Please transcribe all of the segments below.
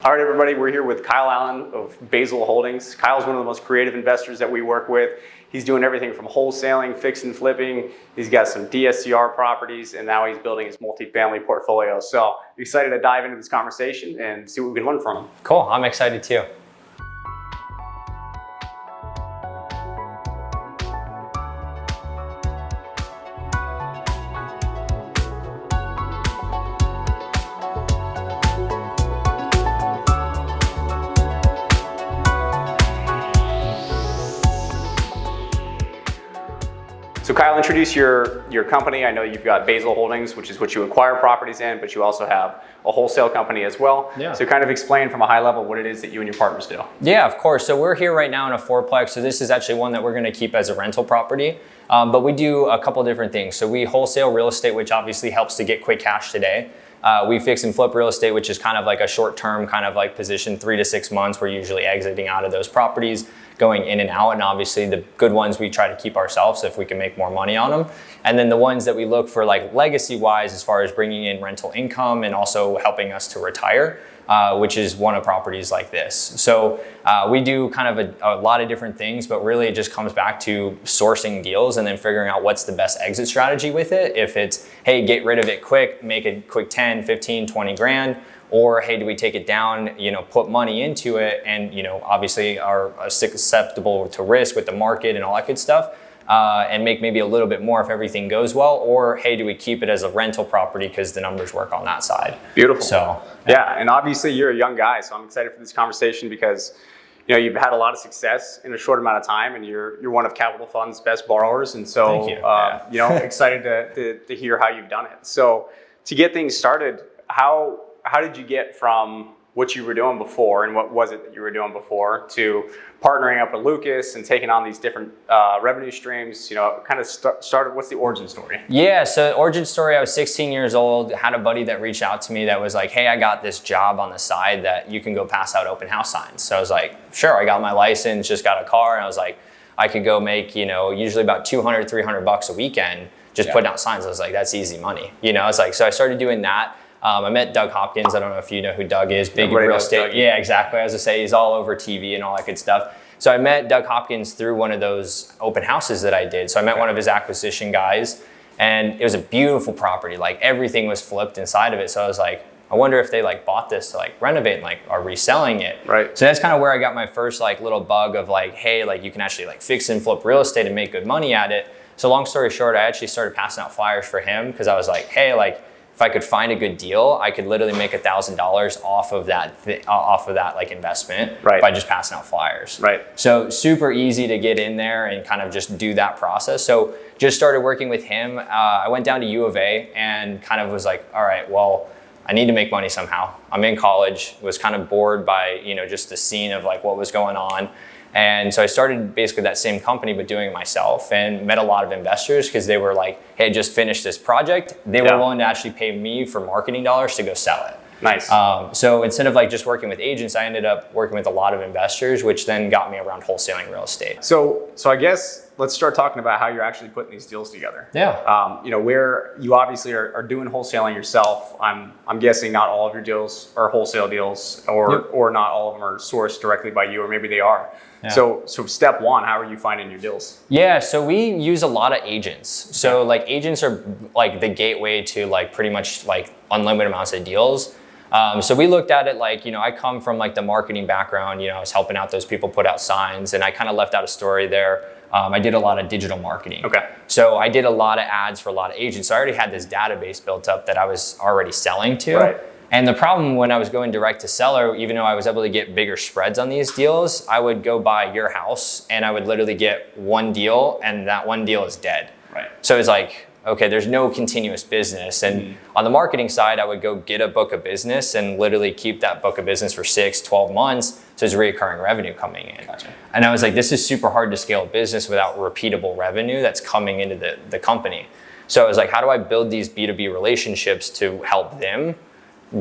All right, everybody, we're here with Kyle Allen of Basil Holdings. Kyle's one of the most creative investors that we work with. He's doing everything from wholesaling, fix and flipping. He's got some DSCR properties, and now he's building his multifamily portfolio. So excited to dive into this conversation and see what we can learn from him. Cool, I'm excited too. So Kyle, introduce your company. I know you've got Basil Holdings, which is what you acquire properties in, but you also have a wholesale company as well. Yeah. So kind of explain from a high level what it is that you and your partners do. Yeah, of course. So we're here right now in a four-plex. So this is actually one that we're going to keep as a rental property. But we do a couple different things. So we wholesale real estate, which obviously helps to get quick cash today. We fix and flip real estate, which is kind of like a short-term kind of like position, 3 to 6 months. We're usually exiting out of those properties, going in and out. And obviously the good ones we try to keep ourselves if we can make more money on them. And then the ones that we look for like legacy-wise, as far as bringing in rental income and also helping us to retire, which is one of properties like this. So we do kind of a lot of different things, but really it just comes back to sourcing deals and then figuring out what's the best exit strategy with it. If it's, hey, get rid of it quick, make a quick 10, 15, 20 grand, or hey, do we take it down, put money into it and, obviously are susceptible to risk with the market and all that good stuff. And make maybe a little bit more if everything goes well, or hey, do we keep it as a rental property because the numbers work on that side? Beautiful. So yeah, and obviously you're a young guy, so I'm excited for this conversation because you've had a lot of success in a short amount of time, and you're one of Capital Fund's best borrowers, and so Thank you. Excited to hear how you've done it. So to get things started, how did you get from what you were doing before and what was it that you were doing before to partnering up with Lucas and taking on these different revenue streams? Kind of started, what's the origin story? Yeah, so origin story, I was 16 years old, had a buddy that reached out to me that was like, hey, I got this job on the side that you can go pass out open house signs. So I was like, sure, I got my license, just got a car, and I was like, I could go make, usually about $200, $300 a weekend, just putting out signs. I was like, that's easy money. It's like, so I started doing that. I met Doug Hopkins. I don't know if you know who Doug is. Big in real estate. Yeah, exactly. As I say, he's all over TV and all that good stuff. So I met Doug Hopkins through one of those open houses that I did. So I met one of his acquisition guys, and it was a beautiful property. Like everything was flipped inside of it. So I was like, I wonder if they like bought this to like renovate and like are reselling it. Right. So that's kind of where I got my first like little bug of like, hey, like you can actually like fix and flip real estate and make good money at it. So long story short, I actually started passing out flyers for him because I was like, hey, like, if I could find a good deal, I could literally make $1,000 off of that like investment by just passing out flyers. Right. So super easy to get in there and kind of just do that process. So just started working with him. I went down to U of A and kind of was like, all right, well, I need to make money somehow. I'm in college, was kind of bored by, just the scene of like what was going on. And so I started basically that same company, but doing it myself, and met a lot of investors because they were like, hey, I just finished this project. They were willing to actually pay me for marketing dollars to go sell it. Nice. So instead of like just working with agents, I ended up working with a lot of investors, which then got me around wholesaling real estate. So I guess let's start talking about how you're actually putting these deals together. Yeah. Where you obviously are doing wholesaling yourself. I'm guessing not all of your deals are wholesale deals, or not all of them are sourced directly by you, or maybe they are. Yeah. So step one, how are you finding your deals? Yeah, so we use a lot of agents. So like agents are like the gateway to like pretty much like unlimited amounts of deals. So we looked at it like, I come from like the marketing background, I was helping out those people put out signs, and I kind of left out a story there. I did a lot of digital marketing. Okay. So I did a lot of ads for a lot of agents. So I already had this database built up that I was already selling to. Right. And the problem when I was going direct to seller, even though I was able to get bigger spreads on these deals, I would go buy your house and I would literally get one deal, and that one deal is dead. Right. So it's like, okay, there's no continuous business. And on the marketing side, I would go get a book of business and literally keep that book of business for 6, 12 months. So there's recurring revenue coming in. Gotcha. And I was like, this is super hard to scale a business without repeatable revenue that's coming into the company. So I was like, how do I build these B2B relationships to help them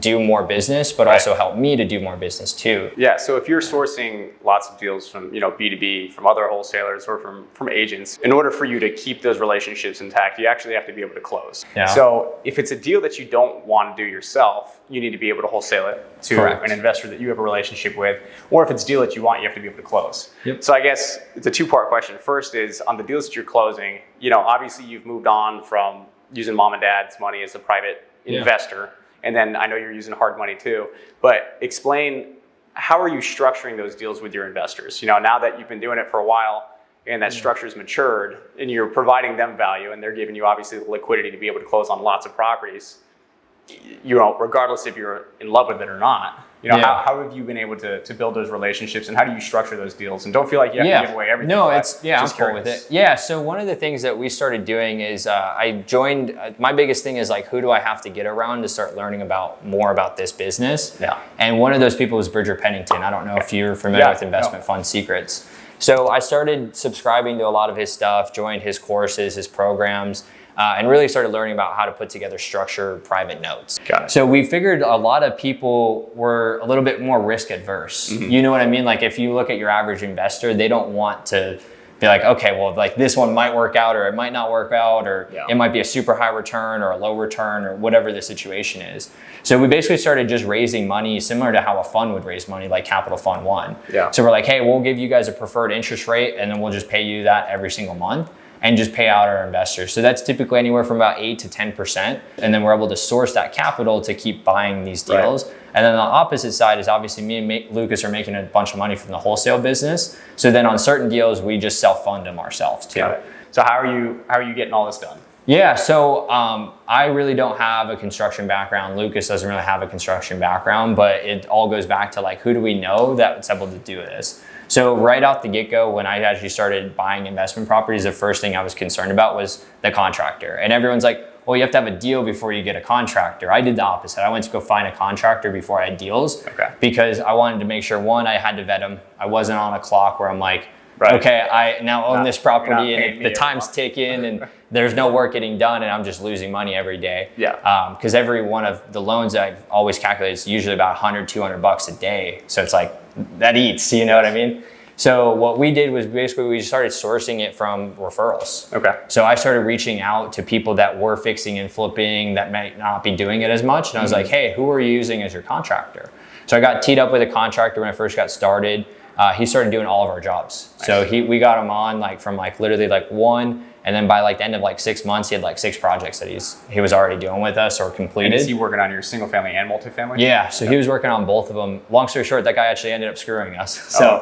do more business, but also help me to do more business too. Yeah, so if you're sourcing lots of deals from B2B, from other wholesalers or from agents, in order for you to keep those relationships intact, you actually have to be able to close. Yeah. So if it's a deal that you don't want to do yourself, you need to be able to wholesale it to an investor that you have a relationship with, or if it's a deal that you want, you have to be able to close. Yep. So I guess it's a two-part question. First is on the deals that you're closing, obviously you've moved on from using mom and dad's money as a private investor. And then I know you're using hard money too, but explain, how are you structuring those deals with your investors? Now that you've been doing it for a while and that structure's matured and you're providing them value and they're giving you obviously the liquidity to be able to close on lots of properties, regardless if you're in love with it or not, how have you been able to build those relationships and how do you structure those deals? And don't feel like you have to give away everything. No, I'm cool with it. Yeah, so one of the things that we started doing is I joined, my biggest thing is like, who do I have to get around to start learning more about this business? Yeah. And one of those people was Bridger Pennington. I don't know if you're familiar with Investment Fund Secrets. So I started subscribing to a lot of his stuff, joined his courses, his programs, and really started learning about how to put together structured private notes. Got it. So we figured a lot of people were a little bit more risk adverse. Mm-hmm. You know what I mean? Like if you look at your average investor, they don't want to be like, okay, well, like this one might work out or it might not work out, or it might be a super high return or a low return or whatever the situation is. So we basically started just raising money similar to how a fund would raise money, like Capital Fund One. Yeah. So we're like, hey, we'll give you guys a preferred interest rate and then we'll just pay you that every single month and just pay out our investors. So that's typically anywhere from about 8 to 10%. And then we're able to source that capital to keep buying these deals. Right. And then the opposite side is obviously me and Lucas are making a bunch of money from the wholesale business. So then on certain deals, we just self-fund them ourselves too. Got it. So how are you getting all this done? Yeah, so I really don't have a construction background. Lucas doesn't really have a construction background, but it all goes back to like, who do we know that's able to do this? So right out the get-go, when I actually started buying investment properties, the first thing I was concerned about was the contractor. And everyone's like, well, you have to have a deal before you get a contractor. I did the opposite. I went to go find a contractor before I had deals because I wanted to make sure, one, I had to vet them. I wasn't on a clock where I'm like, okay, I now own this property and the time's ticking and there's no work getting done and I'm just losing money every day. Yeah. Because every one of the loans I've always calculated is usually about $100, $200 a day. So it's like, that eats, you know what I mean? So what we did was basically we started sourcing it from referrals. Okay. So I started reaching out to people that were fixing and flipping that might not be doing it as much. And I was like, hey, who are you using as your contractor? So I got teed up with a contractor when I first got started. He started doing all of our jobs. Nice. So we got him on from literally one, and then by the end of 6 months, he had 6 projects that he was already doing with us or completed. And is he working on your single family and multifamily? Yeah, so he was working on both of them. Long story short, that guy actually ended up screwing us. So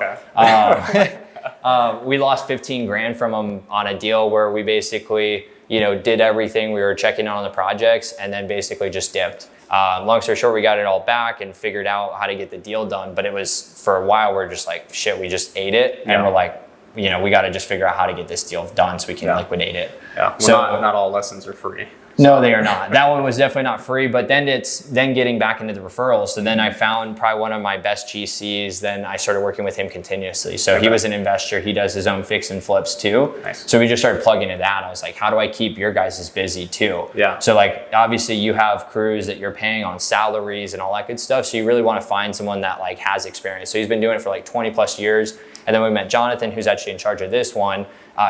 we lost 15 grand from him on a deal where we basically, did everything. We were checking on the projects and then basically just dipped. Long story short, we got it all back and figured out how to get the deal done. But it was, for a while, we're just like, shit, we just ate it. And we're like, we got to just figure out how to get this deal done so we can liquidate it. Yeah. Well, so not all lessons are free. No, they are not. That one was definitely not free, but then it's getting back into the referrals. So then I found probably one of my best GCs. Then I started working with him continuously. So he was an investor. He does his own fix and flips too. Nice. So we just started plugging into that. I was like, how do I keep your guys busy too? Yeah. So obviously you have crews that you're paying on salaries and all that good stuff. So you really want to find someone that has experience. So he's been doing it for 20 plus years. And then we met Jonathan, who's actually in charge of this one,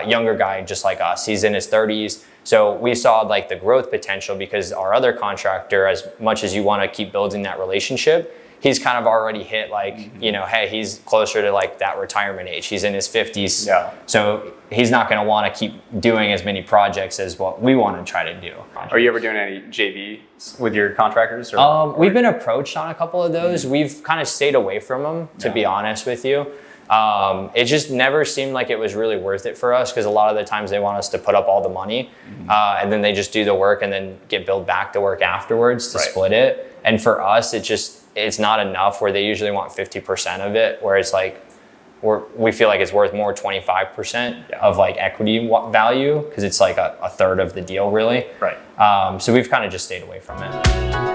younger guy just like us. He's in his 30s. So we saw the growth potential because our other contractor, as much as you want to keep building that relationship, he's kind of already hit hey, he's closer to that retirement age. He's in his 50s. Yeah. So he's not going to want to keep doing as many projects as what we want to try to do. Are you ever doing any JV with your contractors? We've been approached on a couple of those. We've kind of stayed away from them, to be honest with you. It just never seemed like it was really worth it for us because a lot of the times they want us to put up all the money and then they just do the work and then get billed back the work afterwards to split it. And for us, it's not enough where they usually want 50% of it, where it's we feel like it's worth more 25% of equity value because it's a third of the deal really. Right. So we've kind of just stayed away from it.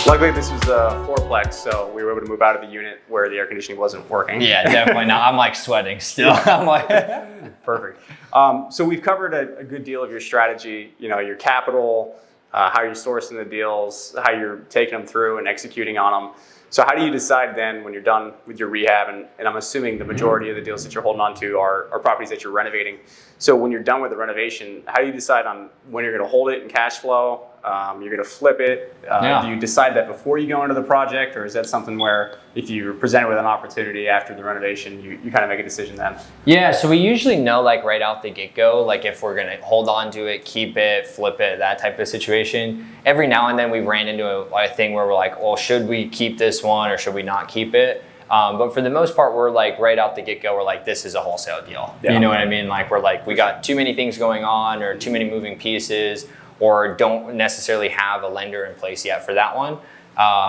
Luckily, this was a four-plex, so we were able to move out of the unit where the air conditioning wasn't working. Yeah, definitely not. I'm like sweating still. I'm like, perfect. So we've covered a good deal of your strategy, your capital, how you're sourcing the deals, how you're taking them through and executing on them. So how do you decide then when you're done with your rehab, and I'm assuming the majority of the deals that you're holding on to are properties that you're renovating. So when you're done with the renovation, how do you decide on when you're going to hold it in cash flow? You're going to flip it. Do you decide that before you go into the project, or is that something where if you're presented with an opportunity after the renovation, you kind of make a decision then? Yeah, so we usually know like right out the get-go, like if we're going to hold on to it, keep it, flip it, that type of situation. Every now and then we ran into a thing where we're like, well, should we keep this one or should we not keep it? But for the most part, we're like right out the get-go, we're like, this is a wholesale deal. Yeah. You know what I mean? Like we're like, we got too many things going on or too many moving pieces, or don't necessarily have a lender in place yet for that one.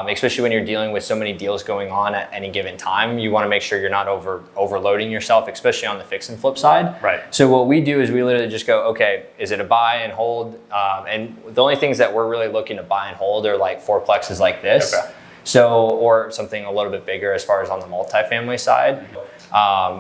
Especially when you're dealing with so many deals going on at any given time, you want to make sure you're not overloading yourself, especially on the fix and flip side. Right. So what we do is we literally just go, okay, is it a buy and hold? And the only things that we're really looking to buy and hold are like four-plexes like this. Okay. So, or something a little bit bigger as far as on the multifamily side.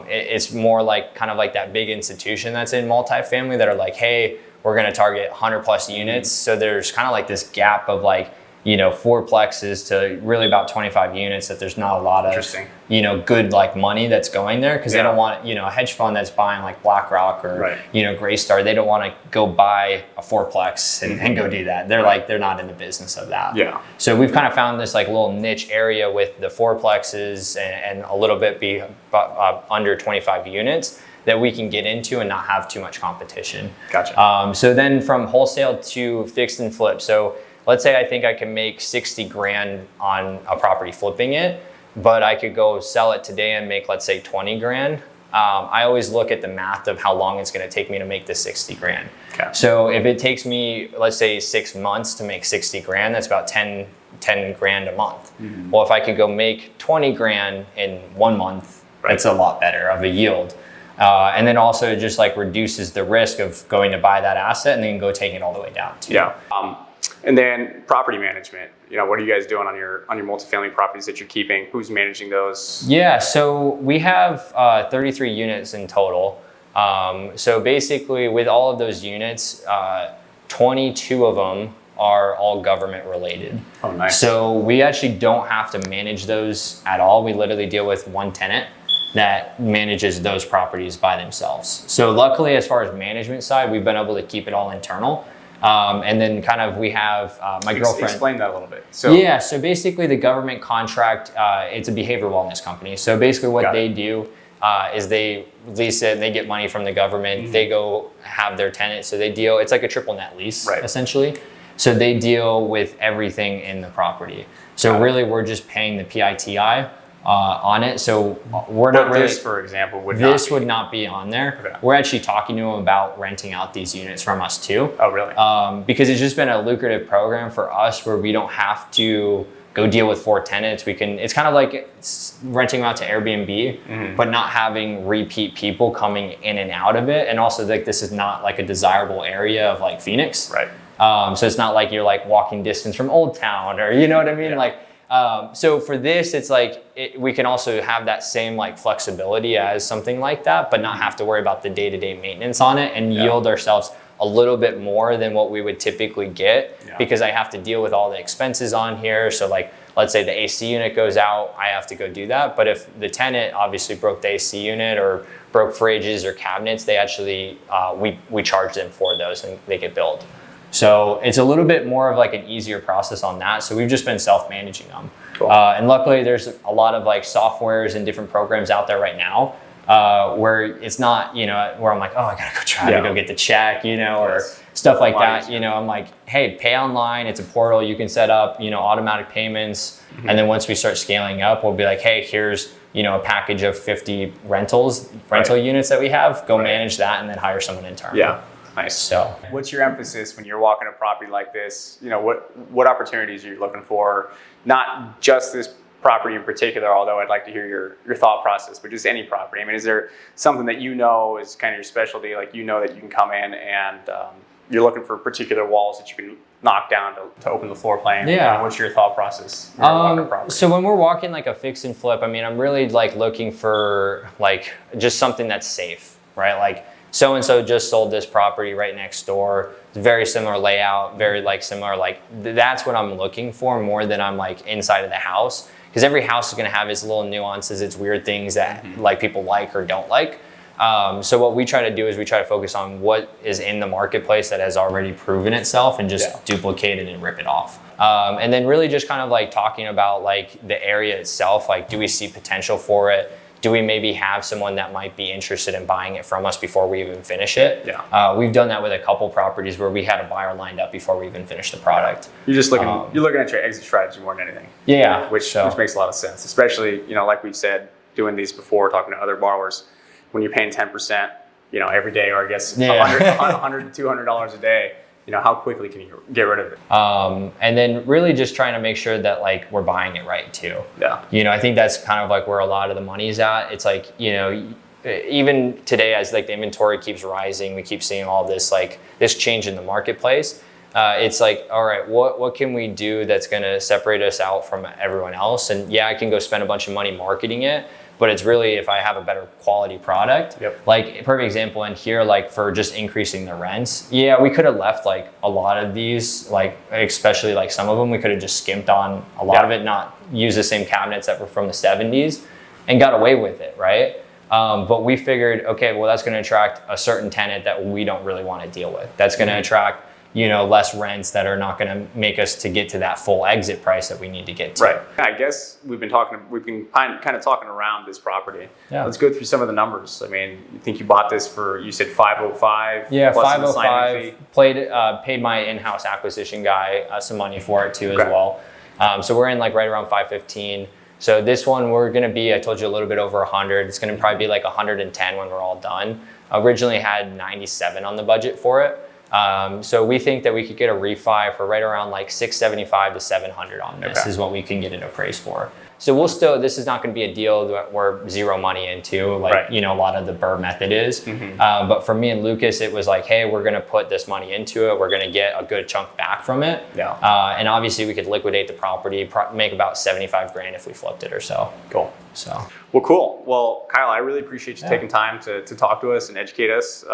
It's more like kind of like that big institution that's in multifamily that are like, hey, we're going to target 100 plus units. So there's kind of like this gap of like, four-plexes to really about 25 units that there's not a lot of, good like money that's going there because they don't want, a hedge fund that's buying like BlackRock or, Greystar. They don't want to go buy a four-plex and go do that. They're like, they're not in the business of that. Yeah. So we've kind of found this like little niche area with the four-plexes and a little bit under 25 units that we can get into and not have too much competition. Gotcha. So then from wholesale to fixed and flip. So let's say I think I can make 60 grand on a property flipping it, but I could go sell it today and make, let's say 20 grand. I always look at the math of how long it's going to take me to make the 60 grand. Okay. So if it takes me, let's say 6 months to make 60 grand, that's about 10 grand a month. Mm-hmm. Well, if I could go make 20 grand in 1 month, that's a lot better of a yield. And then also just like reduces the risk of going to buy that asset and then go take it all the way down too. Yeah. And then property management, what are you guys doing on your multifamily properties that you're keeping? Who's managing those? Yeah, so we have 33 units in total. So basically with all of those units, 22 of them are all government related. Oh, nice. So we actually don't have to manage those at all. We literally deal with one tenant that manages those properties by themselves. So luckily, as far as management side, we've been able to keep it all internal. And then kind of we have my girlfriend. Explain that a little bit. So basically the government contract, it's a behavioral wellness company. So basically what they do is they lease it and they get money from the government. Mm-hmm. They go have their tenants. So they deal, it's like a triple net lease essentially. So they deal with everything in the property. So really we're just paying the PITI on it. So we're not really, this, for example, would not be on there. Okay. We're actually talking to them about renting out these units from us too. Oh, really? Because it's just been a lucrative program for us where we don't have to go deal with 4 tenants. It's kind of like renting them out to Airbnb, but not having repeat people coming in and out of it. And also like this is not like a desirable area of like Phoenix. Right. So it's not like you're like walking distance from Old Town or you know what I mean? Yeah. So for this, it's like we can also have that same like flexibility as something like that, but not have to worry about the day-to-day maintenance on it and yield ourselves a little bit more than what we would typically get because I have to deal with all the expenses on here. So like, let's say the AC unit goes out, I have to go do that. But if the tenant obviously broke the AC unit or broke fridges or cabinets, they actually, we charge them for those and they get billed. So it's a little bit more of like an easier process on that. So we've just been self-managing them. Cool. And luckily there's a lot of like softwares and different programs out there right now where it's not, where I'm like, oh, I gotta go try to go get the check, or stuff like that. I'm like, hey, pay online. It's a portal. You can set up, automatic payments. Mm-hmm. And then once we start scaling up, we'll be like, hey, here's, a package of 50 rental units that we have. Go manage that and then hire someone internally. Yeah. Nice. So what's your emphasis when you're walking a property like this? What opportunities are you looking for? Not just this property in particular, although I'd like to hear your thought process, but just any property. I mean, is there something that is kind of your specialty, like that you can come in and you're looking for particular walls that you can knock down to open the floor plan? Yeah. What's your thought process? When you're walking a property? So when we're walking like a fix and flip, I mean, I'm really like looking for like just something that's safe, right? Like so-and-so just sold this property right next door. It's very similar layout, very like similar, like that's what I'm looking for more than I'm like inside of the house. Because every house is gonna have its little nuances, its weird things that like people like or don't like. So what we try to do is we try to focus on what is in the marketplace that has already proven itself and just duplicate it and rip it off. And then really just kind of like talking about like the area itself, like do we see potential for it? Do we maybe have someone that might be interested in buying it from us before we even finish it? Yeah. We've done that with a couple properties where we had a buyer lined up before we even finished the product. You're just looking, you're looking at your exit strategy more than anything. Yeah. Which makes a lot of sense, especially, you know, like we've said, doing these before, talking to other borrowers, when you're paying 10%, you know, every day, or I guess $100 to $200 a day, you know, how quickly can you get rid of it? And then really just trying to make sure that like we're buying it right too. Yeah. You know, I think that's kind of like where a lot of the money's at. It's like, you know, even today as like the inventory keeps rising, we keep seeing all this like this change in the marketplace. It's like, all right, what can we do that's going to separate us out from everyone else? And yeah, I can go spend a bunch of money marketing it, but it's really if I have a better quality product. Like a perfect example in here, like for just increasing the rents. Yeah, we could have left like a lot of these, like especially like some of them, we could have just skimped on a lot of it, not use the same cabinets that were from the 70s and got away with it, right? But we figured, okay, well that's going to attract a certain tenant that we don't really want to deal with. That's going to attract, you know, less rents that are not going to make us to get to that full exit price that we need to get to. Right. I guess we've been kind of talking around this property. Yeah. Let's go through some of the numbers. I mean, you think you bought this for, you said 505? Yeah, plus the 505. signing fee? Paid my in-house acquisition guy some money for it too as well. So we're in like right around 515. So this one we're going to be, I told you, a little bit over 100. It's going to probably be like 110 when we're all done. Originally had 97 on the budget for it. So we think that we could get a refi for right around like 675 to 700 on this is what we can get it appraised for. So we'll still, this is not going to be a deal that we're zero money into, like, you know, a lot of the Burr method is. But for me and Lucas, it was like, hey, we're going to put this money into it. We're going to get a good chunk back from it. And obviously we could liquidate the property, make about 75 grand if we flipped it or so. Cool. So. Well, cool. Well, Kyle, I really appreciate you taking time to talk to us and educate us.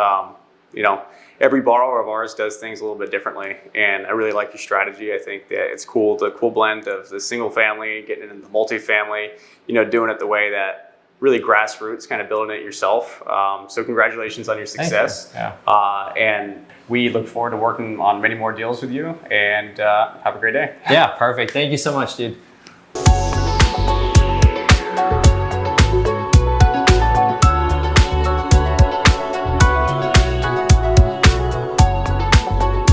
You know, every borrower of ours does things a little bit differently, and I really like your strategy. I think that it's cool, the cool blend of the single family, getting into the multifamily, you know, doing it the way that really grassroots, kind of building it yourself. So congratulations on your success. And we look forward to working on many more deals with you, and have a great day. Yeah, perfect. Thank you so much, dude.